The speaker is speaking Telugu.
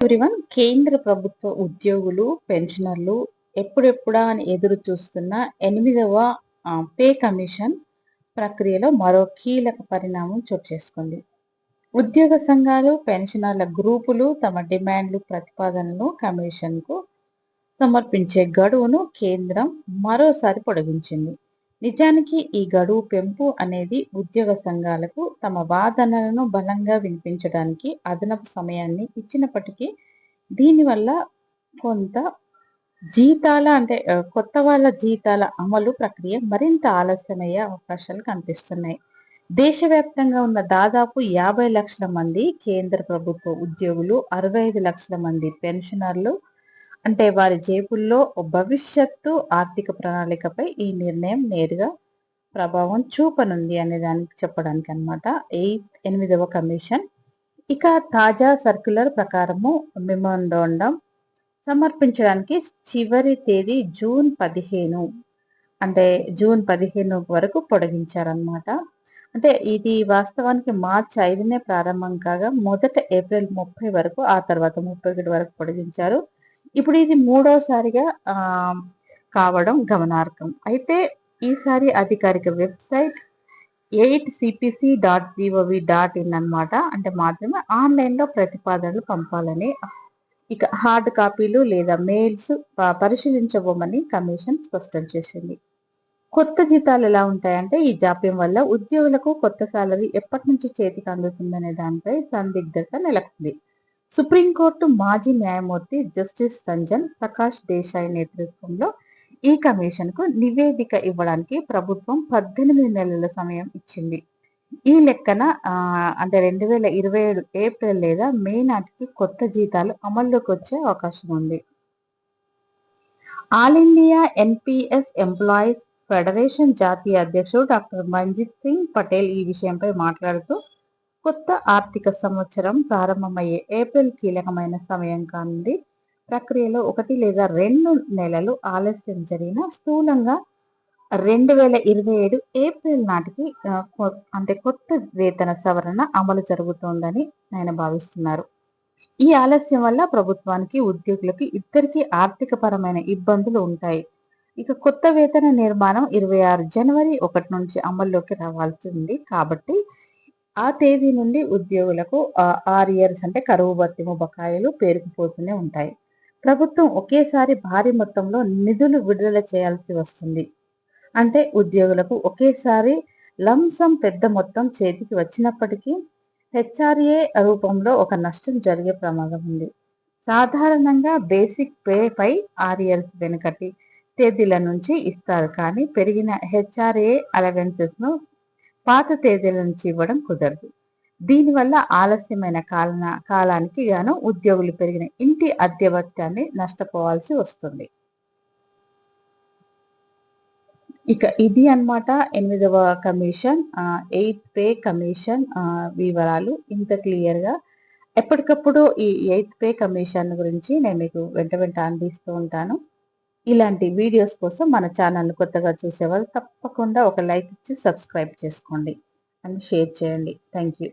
ఎవ్రీవన్, కేంద్ర ప్రభుత్వ ఉద్యోగులు, పెన్షనర్లు ఎప్పుడెప్పుడా అని ఎదురు చూస్తున్న 8వ పే కమిషన్ ప్రక్రియలో మరో కీలక పరిణామం చోటు చేసుకుంది. ఉద్యోగ సంఘాలు, పెన్షనర్ల గ్రూపులు తమ డిమాండ్లు, ప్రతిపాదనలు కమిషన్కు సమర్పించే గడువును కేంద్రం మరోసారి పొడిగించింది. నిజానికి ఈ గడువు పెంపు అనేది ఉద్యోగ సంఘాలకు తమ వాదనలను బలంగా వినిపించడానికి అదనపు సమయాన్ని ఇచ్చినప్పటికీ దీనివల్ల కొంత కొత్త వాళ్ళ జీతాల అమలు ప్రక్రియ మరింత ఆలస్యమయ్యే అవకాశాలు కనిపిస్తున్నాయి. దేశవ్యాప్తంగా ఉన్న దాదాపు 50 లక్షల మంది కేంద్ర ప్రభుత్వ ఉద్యోగులు, 65 లక్షల మంది పెన్షనర్లు వారి జేబుల్లో భవిష్యత్తు ఆర్థిక ప్రణాళికపై ఈ నిర్ణయం నేరుగా ప్రభావం చూపనుంది అనే దానికి చెప్పడానికి అన్నమాట 8వ కమిషన్. ఇక తాజా సర్క్యులర్ ప్రకారము మెమోరాండం సమర్పించడానికి చివరి తేదీ జూన్ 15 వరకు పొడిగించారన్నమాట. ఇది వాస్తవానికి మార్చి 5నే ప్రారంభం కాగా మొదట ఏప్రిల్ 30 వరకు, ఆ తర్వాత 31 వరకు పొడిగించారు. ఇప్పుడు ఇది మూడోసారిగా కావడం గమనార్హం. అయితే ఈసారి అధికారిక వెబ్సైట్ 8cpc.gov.in అన్నమాట. మాత్రమే ఆన్లైన్లో ప్రతిపాదనలు పంపాలని, ఇక హార్డ్ కాపీలు లేదా మెయిల్స్ పరిశీలించబోమని కమిషన్ స్పష్టం చేసింది. కొత్త జీతాలు ఎలా ఉంటాయంటే, ఈ జాప్యం వల్ల ఉద్యోగులకు కొత్త సాలరీ ఎప్పటి నుంచి చేతికి అందుతుందనే దానిపై సందిగ్ధత నెలకొంది. సుప్రీంకోర్టు మాజీ న్యాయమూర్తి జస్టిస్ రంజన్ ప్రకాష్ దేశాయ్ నేతృత్వంలో ఈ కమిషన్ కు నివేదిక ఇవ్వడానికి ప్రభుత్వం 18 నెలల సమయం ఇచ్చింది. ఈ లెక్కన 2027 ఏప్రిల్ లేదా మే నాటికి కొత్త జీతాలు అమల్లోకి వచ్చే అవకాశం ఉంది. All India NPS employees federation జాతీయ అధ్యక్షుడు డాక్టర్ మంజిత్ సింగ్ పటేల్ ఈ విషయంపై మాట్లాడుతూ, కొత్త ఆర్థిక సంవత్సరం ప్రారంభమయ్యే ఏప్రిల్ కీలకమైన సమయం కానుంది. ప్రక్రియలో 1 లేదా 2 నెలలు ఆలస్యం జరిగినా స్థూలంగా 2027 ఏప్రిల్ నాటికి కొత్త వేతన సవరణ అమలు జరుగుతోందని ఆయన భావిస్తున్నారు. ఈ ఆలస్యం వల్ల ప్రభుత్వానికి, ఉద్యోగులకి ఇద్దరికీ ఆర్థిక పరమైన ఇబ్బందులు ఉంటాయి. ఇక కొత్త వేతన నిర్మాణం 26 జనవరి 1 నుంచి అమల్లోకి రావాల్సి ఉంది. కాబట్టి ఆ తేదీ నుండి ఉద్యోగులకు ఆరియర్స్ కరువు భత్యము బకాయిలు పేరుకుపోతూనే ఉంటాయి. ప్రభుత్వం ఒకేసారి భారీ మొత్తంలో నిధులు విడుదల చేయాల్సి వస్తుంది. ఉద్యోగులకు ఒకేసారి లంసం పెద్ద మొత్తం చేతికి వచ్చినప్పటికీ హెచ్ఆర్ఏ రూపంలో ఒక నష్టం జరిగే ప్రమాదం ఉంది. సాధారణంగా బేసిక్ పే పై ఆరియర్స్ వెనుకటి తేదీల నుంచి ఇస్తారు, కానీ పెరిగిన హెచ్ఆర్ఏ అలవెన్సెస్ ను పాత తేదీల నుంచి ఇవ్వడం కుదరదు. దీనివల్ల ఆలస్యమైన కాలానికి గాను ఉద్యోగులు పెరిగిన ఇంటి అద్దె భత్యాన్ని నష్టపోవాల్సి వస్తుంది. ఇక ఇది అన్నమాట 8వ కమిషన్, 8th పే కమిషన్ వివరాలు. ఇంత క్లియర్ గా ఎప్పటికప్పుడు ఈ 8th పే కమిషన్ గురించి నేను మీకు వెంట అందిస్తూ ఉంటాను. ఇలాంటి వీడియోస్ కోసం మన ఛానల్ కొత్తగా చూసేవాళ్ళు తప్పకుండా ఒక లైక్ ఇచ్చి సబ్స్క్రైబ్ చేసుకోండి అండ్ షేర్ చేయండి. Thank you.